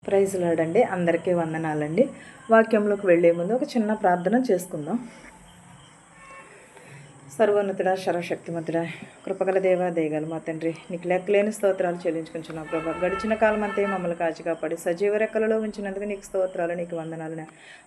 Praise lord. అందరికీ వందనాలండి. వాక్యంలోకి వెళ్ళే ముందు ఒక చిన్న ప్రార్థన చేసుకుందాం. సర్వోన్నతుడా, సర్వశక్తిమంతుడా, కృపగల దేవా, దయగల మా తండ్రి, నీకు లెక్కలేని స్తోత్రాలు చెల్లించుకుంటున్నాం ప్రభా. గడిచిన కాలం అంతే మమ్మల్ని కాచి కాపాడి సజీవ రెక్కలలో ఉంచినందుకు నీకు స్తోత్రాలు, నీకు వందనాలు.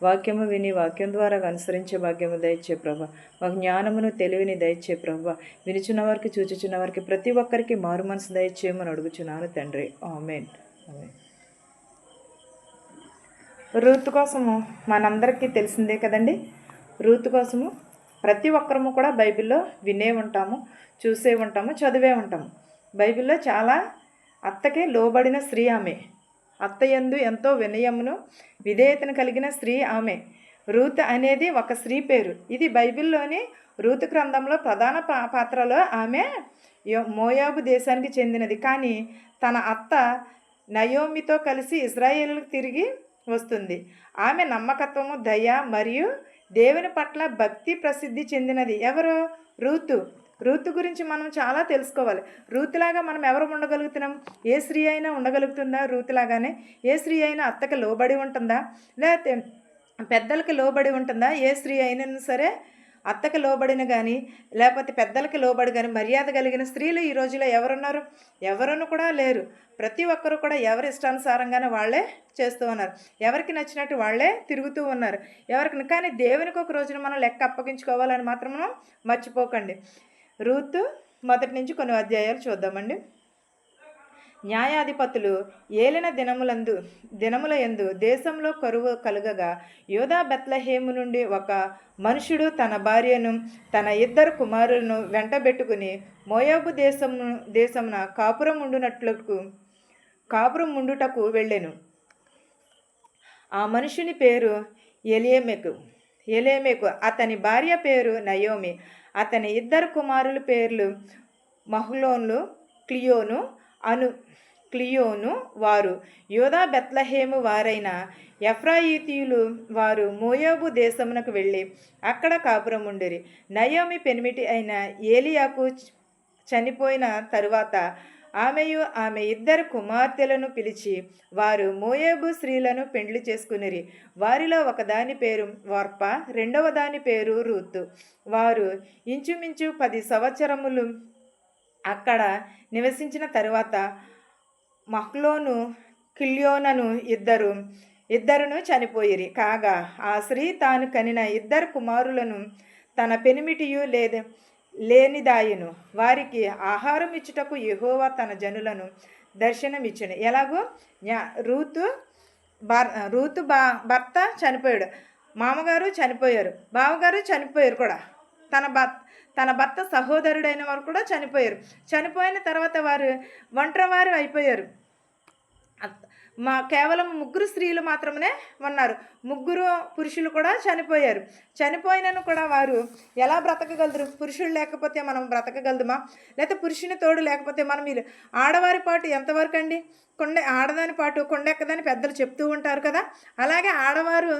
వాక్యము విని వాక్యం ద్వారా అనుసరించే భాగ్యము దయచే ప్రభా. మాకు జ్ఞానమును తెలివిని దయచే ప్రభా. వినిచున్న వారికి చూచుచున్న వారికి ప్రతి ఒక్కరికి మారు మనసు దయచేయమని అడుగుచున్నాను తండ్రి. ఆమేన్. ఆమేన్. రూతు కోసము మనందరికీ తెలిసిందే కదండి. రూతు కోసము ప్రతి ఒక్కరము కూడా బైబిల్లో వినే ఉంటాము, చూసే ఉంటాము, చదివే ఉంటాము. బైబిల్లో చాలా అత్తకే లోబడిన స్త్రీ ఆమె. అత్త యందు ఎంతో వినయమును విధేయతను కలిగిన స్త్రీ ఆమె. రూత్ అనేది ఒక స్త్రీ పేరు. ఇది బైబిల్లోని రూతు గ్రంథంలో ప్రధాన పాత్రలో ఆమె మోయాబు దేశానికి చెందినది. కానీ తన అత్త నయోమితో కలిసి ఇజ్రాయేలుకు తిరిగి వస్తుంది. ఆమె నమ్మకత్వము, దయ మరియు దేవుని పట్ల భక్తి ప్రసిద్ధి చెందినది. ఎవరు? రూతు. రూతు గురించి మనం చాలా తెలుసుకోవాలి. రూతులాగా మనం ఎవరు ఉండగలుగుతున్నాం? ఏ స్త్రీ అయినా ఉండగలుగుతుందా రూతులాగానే? ఏ స్త్రీ అయినా అత్తకి లోబడి ఉంటుందా? లేకపోతే పెద్దలకి లోబడి ఉంటుందా? ఏ స్త్రీ అయినా సరే అత్తకి లోబడిన కానీ లేకపోతే పెద్దలకి లోబడి కానీ మర్యాద కలిగిన స్త్రీలు ఈ రోజులో ఎవరున్నారు? ఎవరును కూడా లేరు. ప్రతి ఒక్కరు కూడా ఎవరి ఇష్టానుసారంగానే వాళ్ళే చేస్తూ ఉన్నారు. ఎవరికి నచ్చినట్టు వాళ్ళే తిరుగుతూ ఉన్నారు. కానీ దేవునికి ఒక రోజున మనం లెక్క అప్పగించుకోవాలని మాత్రం మనం మర్చిపోకండి. రూతు మొదటి నుంచి కొన్ని అధ్యాయాలు చూద్దామండి. న్యాయాధిపతులు ఏలిన దినముల యందు దేశంలో కరువు కలుగగా యోధా బెత్లెహేము నుండి ఒక మనుషుడు తన భార్యను తన 2 కుమారులను వెంటబెట్టుకుని మోయాబు దేశమున కాపురం ఉండుటకు వెళ్ళెను. ఆ మనుషుని పేరు ఎలేమెకు. అతని భార్య పేరు నయోమి. అతని 2 కుమారుల పేర్లు మహ్లోను, క్లియోను. వారు యోధా బెత్లెహేము వారైన ఎఫ్రాయితీయులు. వారు మోయాబు దేశమునకు వెళ్ళి అక్కడ కాపురం ఉండిరి. నయోమి పెనిమిటి అయిన ఏలియాకు చనిపోయిన తరువాత ఆమెయు ఆమె 2 కుమార్తెలను పిలిచి వారు మోయాబు స్త్రీలను పెండ్లి చేసుకునిరి. వారిలో ఒకదాని పేరు వర్ప, రెండవ దాని పేరు రూతు. వారు ఇంచుమించు 10 సంవత్సరములు అక్కడ నివసించిన తరువాత మహ్లోను, క్లియోనను ఇద్దరును చనిపోయిరి. కాగా ఆ స్త్రీ తాను కనిన 2 కుమారులను తన పెనిమిటియు లేనిదాయను. వారికి ఆహారం ఇచ్చుటకు యెహోవా తన జనులను దర్శనమిచ్చును. ఎలాగో రూతు భర్త చనిపోయాడు, మామగారు చనిపోయారు, బావగారు చనిపోయారు కూడా. తన భర్త సహోదరుడైన వారు కూడా చనిపోయారు. చనిపోయిన తర్వాత వారు ఒంటరివారు అయిపోయారు. కేవలం 3 స్త్రీలు మాత్రమే ఉన్నారు. 3 పురుషులు కూడా చనిపోయారు. చనిపోయినను కూడా వారు ఎలా బ్రతకగలరు? పురుషులు లేకపోతే మనం బ్రతకగలదుమా? లేకపోతే పురుషుని తోడు లేకపోతే మనం ఆడవారి పాటు ఎంతవరకు అండి? ఆడదాని పాటు కొండెక్కదని పెద్దలు చెప్తూ ఉంటారు కదా. అలాగే ఆడవారు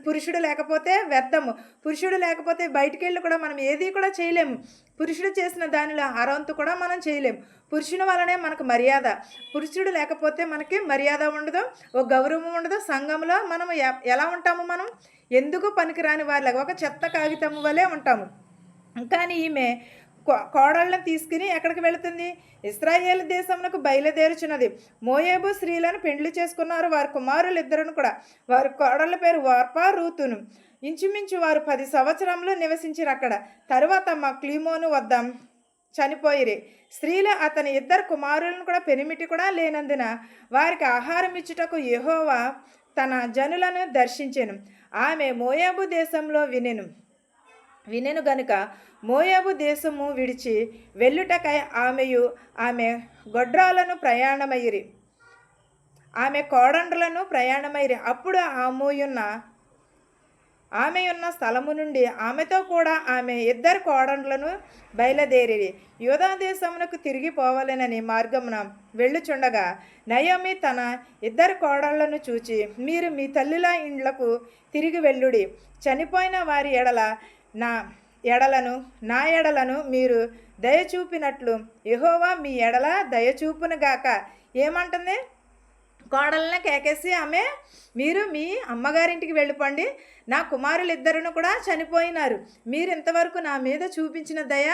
పురుషుడు లేకపోతే వ్యర్థము. పురుషుడు లేకపోతే బయటికి వెళ్ళి కూడా మనం ఏది కూడా చేయలేము. పురుషుడు చేసిన దానిలో అరవంతు కూడా మనం చేయలేము. పురుషుని వలనే మనకు మర్యాద. పురుషుడు లేకపోతే మనకి మర్యాద ఉండదు, ఒక గౌరవం ఉండదు. సంఘంలో మనం ఎలా ఉంటాము? మనం ఎందుకు పనికిరాని వారిలాగా ఒక చెత్త కాగితము వలె ఉంటాము. కానీ ఈమె కోడళ్ళను తీసుకుని ఎక్కడికి వెళుతుంది? ఇశ్రాయేలు దేశమునకు బయలుదేరుచున్నది. మోయాబు స్త్రీలను పెండ్లి చేసుకున్నారు. వారి కుమారులు 2 కూడా. వారి కోడళ్ళ పేరు వర్ప, రూతును. ఇంచుమించు వారు 10 సంవత్సరములు నివసించారు అక్కడ. తరువాత క్లిమోను వద్ద చనిపోయిరి. స్త్రీలు అతని 2 కుమారులను కూడా పెనిమిటి కూడా లేనందున వారికి ఆహారం ఇచ్చుటకు యెహోవా తన జనులను దర్శించెను. ఆమె మోయాబు దేశంలో వినెను గనుక మోయాబు దేశము విడిచి వెళ్ళుటకై ఆమెయు ఆమె గొడ్రాలను ప్రయాణమైరి. ఆమె కోడండ్రులను ప్రయాణమైరి. అప్పుడు ఆమెయున్న స్థలము నుండి ఆమెతో కూడా ఆమె 2 కోడండ్లను బయలుదేరి యూదా దేశమునకు తిరిగి పోవాలనని మార్గమున వెళ్ళుచుండగా నయోమి తన 2 కోడళ్లను చూచి, మీరు మీ తల్లుల ఇండ్లకు తిరిగి వెళ్ళుడి. చనిపోయిన వారి నా ఎడలను మీరు దయచూపినట్లు యెహోవా మీ ఎడల దయచూపునుగాక. ఏమంటుంది? కోడల్ని కేకేసి ఆమె, మీరు మీ అమ్మగారింటికి వెళ్ళిపోండి, నా కుమారులు ఇద్దరును కూడా చనిపోయినారు, మీరు ఇంతవరకు నా మీద చూపించిన దయ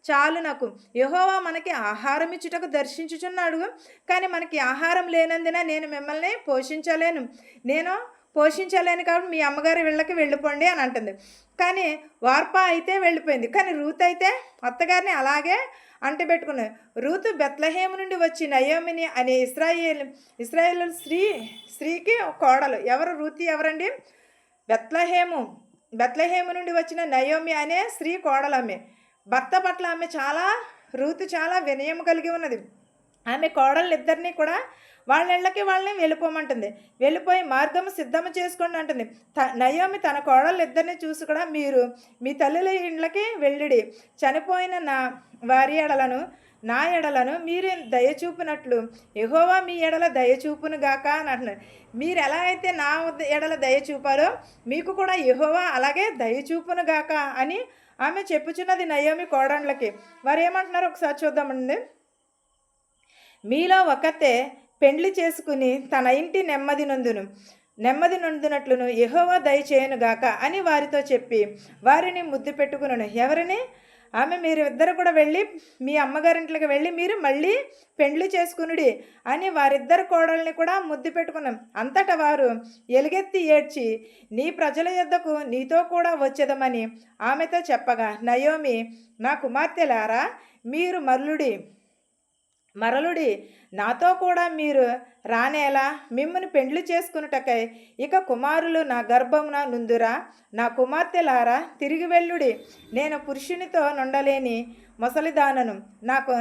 చాలు నాకు. యెహోవా మనకి ఆహారం ఇచ్చుటకు దర్శించుచున్నాడు, కానీ మనకి ఆహారం లేనందున నేను మిమ్మల్ని పోషించలేను కాబట్టి మీ అమ్మగారి వీళ్ళకి వెళ్ళిపోండి అని అంటుంది. కానీ వార్ప అయితే వెళ్ళిపోయింది, కానీ రూత్ అయితే అత్తగారిని అలాగే అంటబెట్టుకున్నది. రూతు బెత్లెహేము నుండి వచ్చి నయోమిని అనే ఇశ్రాయేలు స్త్రీకి కోడలు. ఎవరు రూతు? ఎవరండి? బెత్లెహేము నుండి వచ్చిన నయోమి అనే స్త్రీ కోడలు. ఆమె భర్త పట్ల రూతు చాలా వినయం కలిగి ఉన్నది. ఆమె కోడళ్ళిద్దరినీ కూడా వాళ్ళని వెళ్ళిపోమంటుంది. వెళ్ళిపోయి మార్గము సిద్ధము చేసుకోండి అంటుంది. నయోమి తన కోడళ్ళిద్దరిని చూసి కూడా, మీరు మీ తల్లుల ఇండ్లకి వెళ్ళిడి, చనిపోయిన వారి ఎడలను నా ఎడలను మీరు దయచూపునట్లు యెహోవా మీ ఎడల దయచూపును గాక అని అంటున్నారు. మీరు ఎలా అయితే నా ఎడల దయచూపారో మీకు కూడా యెహోవా అలాగే దయచూపును గాక అని ఆమె చెప్పుచున్నది నయోమి కోడళ్ళకి. వారు ఏమంటున్నారో ఒకసారి చూద్దామండి. మీలో ఒకతే పెండ్లి చేసుకుని తన ఇంటి నెమ్మది నొందునట్లును యెహోవా దయచేయనుగాక అని వారితో చెప్పి వారిని ముద్దు పెట్టుకున్నాను. ఎవరిని? ఆమె, మీరు ఇద్దరు కూడా వెళ్ళి మీ అమ్మగారింట్లోకి వెళ్ళి మీరు మళ్ళీ పెండ్లి చేసుకునుడి అని వారిద్దరు కోడల్ని కూడా ముద్దు పెట్టుకున్నాం. అంతటా వారు ఎలుగెత్తి ఏడ్చి, నీ ప్రజల యొద్దకు నీతో కూడా వచ్చేదమని ఆమెతో చెప్పగా, నయోమి, నా కుమార్తెలారా, మీరు మరలుడి, నాతో కూడా మీరు రానేలా, మిమ్మల్ని పెండ్లి చేసుకున్నటకై ఇక కుమారులు నా గర్భమున నుందురా. నా కుమార్తెలారా, తిరిగి వెళ్ళుడి, నేను పురుషునితో నుండలేని ముసలిదానను, నాకు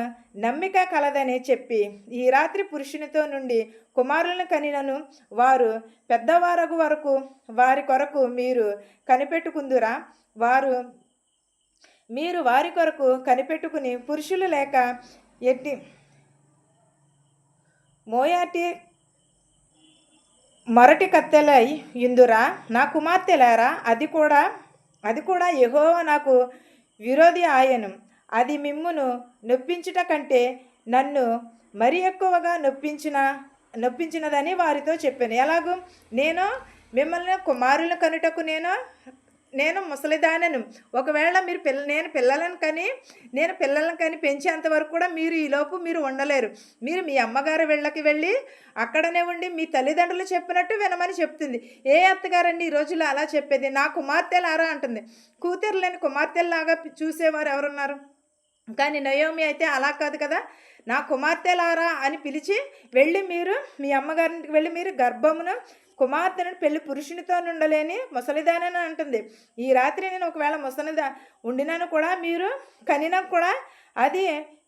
నమ్మిక కలదని చెప్పి ఈ రాత్రి పురుషునితో నుండి కుమారులను కనినను. వారు పెద్దవారగు వరకు వారి కొరకు మీరు కనిపెట్టుకుందురా. మీరు వారి కొరకు కనిపెట్టుకుని పురుషులు లేక ఎట్టి మోయాటి మొరటి కత్తెలై ఇందురా. నా కుమార్తెలారా, అది కూడా యెహోవా నాకు విరోధి ఆయను. అది మిమ్మును నొప్పించుట కంటే నన్ను మరి ఎక్కువగా నొప్పించినదని వారితో చెప్పాను. ఎలాగూ? నేను మిమ్మల్ని కుమారులను కనుటకు నేను ముసలిదానను. ఒకవేళ నేను పిల్లలను కని పెంచేంతవరకు కూడా మీరు ఈలోపు మీరు ఉండలేరు. మీరు మీ అమ్మగారు వీళ్ళకి వెళ్ళి అక్కడనే ఉండి మీ తల్లిదండ్రులు చెప్పినట్టు వినమని చెప్తుంది. ఏ అత్తగారండి ఈ రోజుల్లో అలా చెప్పేది? నా కుమార్తెలారా అంటుంది. కూతురు లేని కుమార్తెలాగా చూసేవారు ఎవరున్నారు? కానీ నయోమి అయితే అలా కాదు కదా. నా కుమార్తెలారా అని పిలిచి వెళ్ళి మీరు మీ అమ్మగారింటికి వెళ్ళి మీరు గర్భమును కుమార్తెను పెళ్లి పురుషునితో ఉండలేని ముసలిదానని అంటుంది. ఈ రాత్రి నేను ఒకవేళ ముసలిదా ఉండినాను కూడా, మీరు కనినా కూడా అది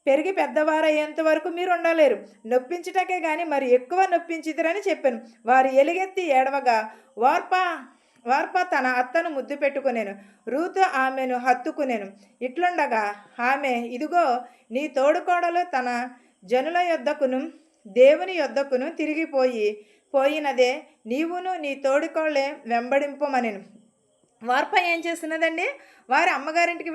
పెరిగి పెద్దవారయ్యేంత వరకు మీరు ఉండలేరు. నొప్పించుటకే కానీ మరి ఎక్కువ నొప్పించిదిరని చెప్పాను. వారు ఎలుగెత్తి ఏడవగా వార్ప తన అత్తను ముద్దు పెట్టుకునేను. రూతు ఆమెను హత్తుకునేను. ఇట్లుండగా ఆమె, ఇదిగో నీ తోడుకోడలు తన జనుల యొద్దకును దేవుని యొద్దకును పోయినదే, నీవును నీ తోడుకోళ్ళే వెంబడింపమనెను. వార్ప ఏం చేస్తున్నదండి? వారి అమ్మగారింటికి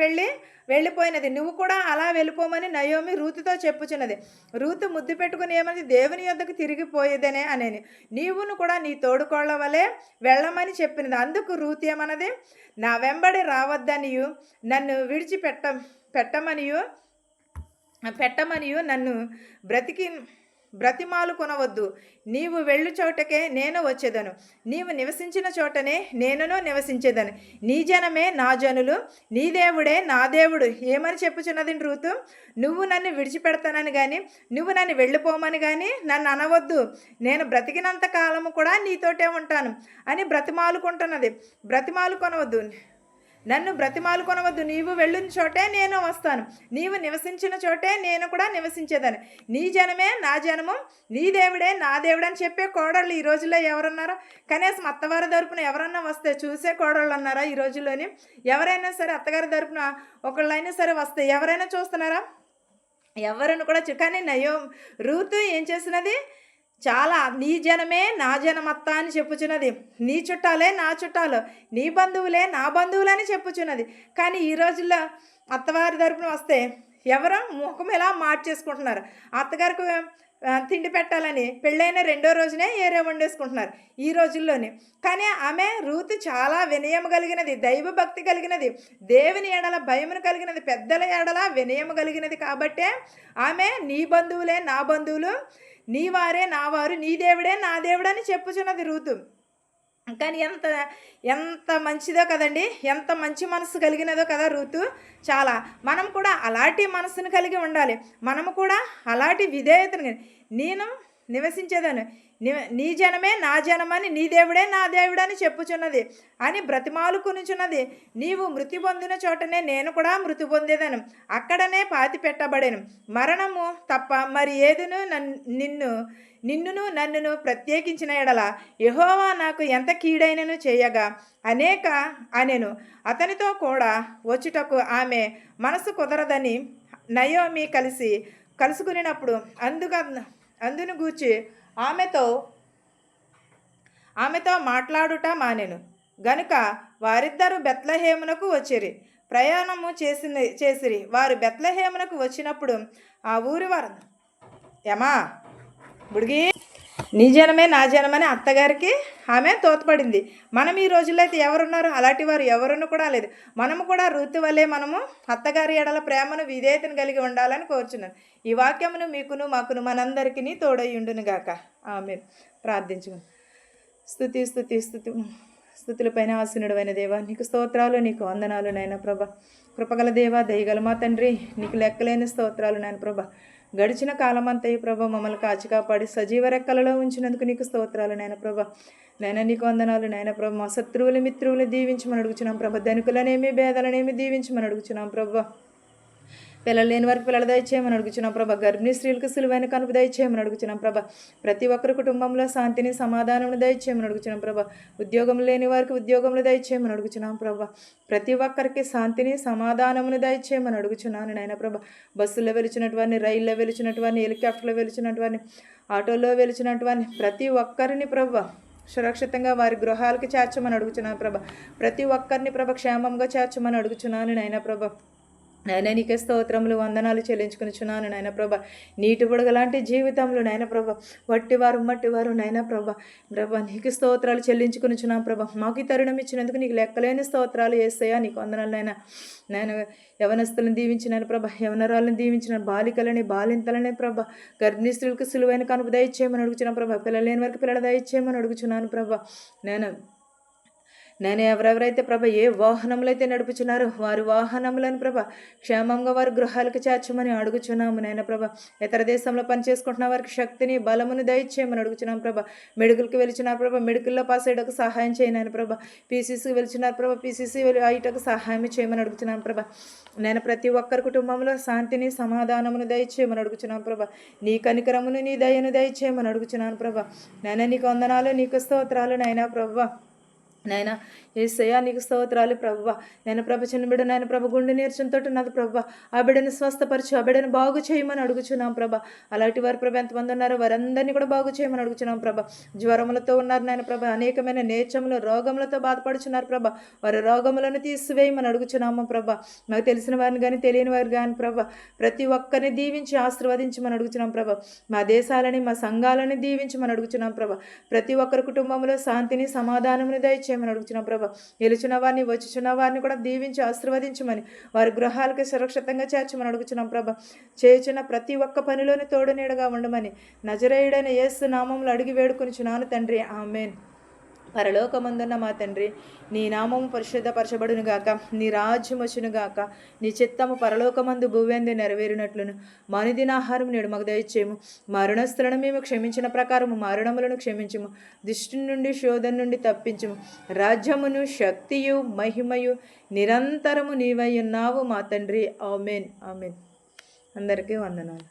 వెళ్ళిపోయినది. నువ్వు కూడా అలా వెళ్ళిపోమని నయోమి రూతుతో చెప్పుచున్నది. రూతు ముద్దు పెట్టుకుని ఏమని? దేవుని యొద్దకు తిరిగిపోయేదనే అనేని. నీవును కూడా నీ తోడుకోళ్ళ వలె వెళ్ళమని చెప్పినది. అందుకు రూతు ఏమన్నది? నా వెంబడి రావద్దనియు నన్ను పెట్టమనియు నన్ను బ్రతిమాలు కొనవద్దు. నీవు వెళ్ళు చోటకే నేను వచ్చేదను, నీవు నివసించిన చోటనే నేనును నివసించేదను. నీ జనమే నా జనులు, నీ దేవుడే నా దేవుడు. ఏమని చెప్పుచున్నది రూతు? నువ్వు నన్ను విడిచిపెడతానని కానీ, నువ్వు నన్ను వెళ్ళిపోమని కానీ నన్ను అనవద్దు. నేను బ్రతికినంత కాలము కూడా నీతోటే ఉంటాను అని బ్రతిమాలు కొనవద్దు. నన్ను బ్రతిమాలు కొనవద్దు. నీవు వెళ్ళిన చోటే నేను వస్తాను, నీవు నివసించిన చోటే నేను కూడా నివసించేదాన్ని. నీ జనమే నా జనము, నీ దేవుడే నా దేవుడు అని చెప్పే కోడళ్ళు ఈ రోజుల్లో ఎవరన్నారా? కనీసం అత్తవారి తరపున ఎవరన్నా వస్తే చూసే కోడళ్ళు అన్నారా ఈ రోజుల్లోని? ఎవరైనా సరే అత్తగారి తరపున ఒకళ్ళైనా సరే వస్తే ఎవరైనా చూస్తున్నారా? ఎవరైనా కూడా కానీ రూతు ఏం చేసినది? చాలా, నీ జనమే నా జనమత్త అని చెప్పుచున్నది. నీ చుట్టాలే నా చుట్టాలు, నీ బంధువులే నా బంధువులని చెప్పుచున్నది. కానీ ఈ రోజుల్లో అత్తవారి తరపున వస్తే ఎవరో ముఖం ఎలా మార్చేసుకుంటున్నారు. అత్తగారికి తిండి పెట్టాలని పెళ్ళైన రెండో రోజునే ఏరే వండేసుకుంటున్నారు ఈ రోజుల్లోనే. కానీ ఆమె రూతు చాలా వినయం కలిగినది, దైవభక్తి కలిగినది, దేవుని ఎడల భయమును కలిగినది, పెద్దల ఎడల వినయము కలిగినది. కాబట్టే ఆమె నీ బంధువులే నా బంధువులు, నీ వారే నా వారు, నీ దేవుడే నా దేవుడని చెప్పుచున్నది రూతు. కానీ ఎంత ఎంత మంచిదో కదండి, ఎంత మంచి మనసు కలిగినదో కదా రూతు. చాలా మనం కూడా అలాంటి మనసును కలిగి ఉండాలి. మనము కూడా అలాంటి విధేయతను, నేను నివసించేదాను, నీ జనమే నా జనమని, నీ దేవుడే నా దేవుడని చెప్పుచున్నది అని బ్రతిమాలుకునిచున్నది. నీవు మృతి పొందిన చోటనే నేను కూడా మృతి పొందేదాను, అక్కడనే పాతి పెట్టబడాను. మరణము తప్ప మరి ఏదును నిన్నును నన్నును ప్రత్యేకించిన ఎడల యెహోవా నాకు ఎంత కీడైనను చేయగా అనేక అనెను. అతనితో కూడా వచ్చుటకు ఆమె మనసు కుదరదని నయోమి కలుసుకునినప్పుడు అందును గూర్చి ఆమెతో మాట్లాడుట మానెను. గనుక వారిద్దరూ బెత్లెహేమునకు వచ్చిరి. ప్రయాణము చేసిరి. వారు బెత్లెహేమునకు వచ్చినప్పుడు ఆ ఊరి వారు, యమా బుడిగి నీ జనమే నా జనమని అత్తగారికి ఆమె తోడ్పడింది. మనం ఈ రోజుల్లో అయితే ఎవరున్నారు? అలాంటి వారు ఎవరును కూడా లేదు. మనము కూడా రూతు వలె మనము అత్తగారి ఎడల ప్రేమను విధేయతను కలిగి ఉండాలని కోరుచున్నాను. ఈ వాక్యమును మీకును మాకును మనందరికీ తోడయ్యుండును గాక. ఆమేన్. ప్రార్థించుకుని స్తుతులపైన ఆసీనుడైన దేవా, నీకు స్తోత్రాలు, నీకు వందనాలు నాయన ప్రభ. కృపగల దేవా, దయగల మా తండ్రి, నీకు లెక్కలేని స్తోత్రాలు నాయన ప్రభ. గడిచిన కాలమంతయు ప్రభ మమ్మల్ని కాచి కాపాడి సజీవ రెక్కలలో ఉంచినందుకు నీకు స్తోత్రాలు నాయన ప్రభ. నాయన నీకు వందనాలు నాయన ప్రభ. మా శత్రువులు మిత్రువులు దీవించమని అడుగుచున్నాం ప్రభ. ధనికులనేమి భేదలనేమి దీవించమని అడుగుచున్నాం ప్రభ. పిల్లలు లేని వారికి పిల్లలు దయచేయమని అడుగుచున్నాం ప్రభ. గర్భిణీ స్త్రీలకు సులువైన కనుపు దయచేయమని అడుగుచున్నాం ప్రభ. ప్రతి ఒక్కరి కుటుంబంలో శాంతిని సమాధానం దయచేయమని అడుగుచున్నాం ప్రభ. ఉద్యోగం లేని వారికి ఉద్యోగములు దయచేయమని అడుగుచున్నాం ప్రభ. ప్రతి ఒక్కరికి శాంతిని సమాధానమును దయచేయమని అడుగుచున్నాను నాయన ప్రభ. బస్సుల్లో వెలిచినటు వారిని, రైల్లో వెలిచినటు వారిని, హెలికాప్టర్లో వెలిచినటు వారిని, ఆటోలో వెలిచినటు వారిని, ప్రతి ఒక్కరిని ప్రభ సురక్షితంగా వారి గృహాలకి చేర్చమని అడుగుచున్నాను ప్రభ. ప్రతి ఒక్కరిని ప్రభ క్షేమంగా చేర్చమని అడుగుచున్నాను నాయన ప్రభ. నాయన నీకే స్తోత్రములు వందనాలు చెల్లించుకునిచున్నాను నాయన ప్రభ. నీటి బుడగలాంటి జీవితంలో నాయన ప్రభ, మట్టివారు నాయన ప్రభ నీకు స్తోత్రాలు చెల్లించుకునిచున్నాను ప్రభ. మాకు ఈ తరుణం ఇచ్చినందుకు నీకు లెక్కలేని స్తోత్రాలు యేసయ్యా, నీకు వందనాలు నాయన. నేను యవనస్తులను దీవించినాను ప్రభ, యవనరాలను దీవించినాను, బాలికలని బాలింతలని ప్రభ. గర్భిణీ స్త్రీలకు సులువైన కనుపు దయచేయమని అడుగుచున్నాను ప్రభ. పిల్లలు లేని వరకు పిల్లలు దయచేయమని అడుగుచున్నాను ప్రభ. నేను ఎవరెవరైతే ప్రభ ఏ వాహనములు అయితే నడుపుచున్నారో వారి వాహనములను ప్రభ క్షేమంగా వారి గృహాలకు చేర్చమని అడుగుచున్నాము నాయన ప్రభ. ఇతర దేశంలో పనిచేసుకుంటున్న వారికి శక్తిని బలమును దయచేయమని అడుగుచున్నాం ప్రభ. మెడికల్కి వెళ్తున్నారు ప్రభ, మెడికల్లో పాస్ అయ్యేటకు సహాయం చేయను ప్రభ. పీసీసీకి వెళ్తున్నారు ప్రభ, పీసీసీ అయ్యేటకు సహాయం చేయమని అడుగుతున్నాను ప్రభ. నేను ప్రతి ఒక్కరి కుటుంబంలో శాంతిని సమాధానమును దయచేయమని అడుగుచున్నాను ప్రభ. నీ కనికరమును నీ దయను దయచేయమని అడుగుచున్నాను ప్రభ. నాయన నీకు వందనాలు, నీకు స్తోత్రాలు నాయన ప్రభ. నాయన యేసయ్యా నీకు స్తోత్రాలు ప్రభువ. నేను ప్రభ చిన్న బిడ్డ నాయన ప్రభ గుండె నీర్చంతో ఉన్నది ప్రభ. ఆ బిడ్డను స్వస్థపరచు, ఆ బిడ్డను బాగు చేయమని అడుగుచున్నాం ప్రభ. అలాంటి వారు ప్రభ ఎంతమంది ఉన్నారో వారందరినీ కూడా బాగు చేయమని అడుగుచున్నాం ప్రభ. జ్వరములతో ఉన్నారు నాయన ప్రభ, అనేకమైన నేచములు రోగములతో బాధపడుచున్నారు ప్రభ. వారి రోగములను తీసివేయమని అడుగుచున్నాము ప్రభ. మాకు తెలిసిన వారిని కానీ తెలియని వారు కానీ ప్రభ ప్రతి ఒక్కరిని దీవించి ఆశీర్వదించమని అడుగుచున్నాం ప్రభ. మా దేశాలని మా సంఘాలని దీవించమని అడుగుచున్నాం ప్రభ. ప్రతి ఒక్కరి కుటుంబంలో శాంతిని సమాధానమును దయచేయమని అడుగుచున్నాం ప్రభ. గెలుచున్న వారిని వచ్చుచున్న వారిని కూడా దీవించి ఆశీర్వదించమని, వారి గృహాలకి సురక్షితంగా చేర్చమని అడుగుచున్నాం ప్రభ. చేయుచున్న ప్రతి ఒక్క పనిలోని తోడు నీడగా ఉండమని నజరేయుడైన యేసు నామములో అడిగి వేడుకొనిచున్నాను తండ్రి, ఆమేన్. పరలోకమందున్న మా తండ్రి, నీ నామము పరిశుద్ధపరచబడును గాక, నీ రాజ్యం వచ్చును గాక, నీ చిత్తము పరలోకమందు భూవేందు నెరవేరినట్లును మనుదినాహారం నేడు మాకు దయచేయము. మరణస్థులను మేము క్షమించిన ప్రకారము మరణములను క్షమించము. దుష్టి నుండి శోధన నుండి తప్పించము. రాజ్యమును శక్తియు మహిమయు నిరంతరము నీవై ఉన్నావు మా తండ్రి, ఆమేన్ ఆమేన్. అందరికీ వందనాలు.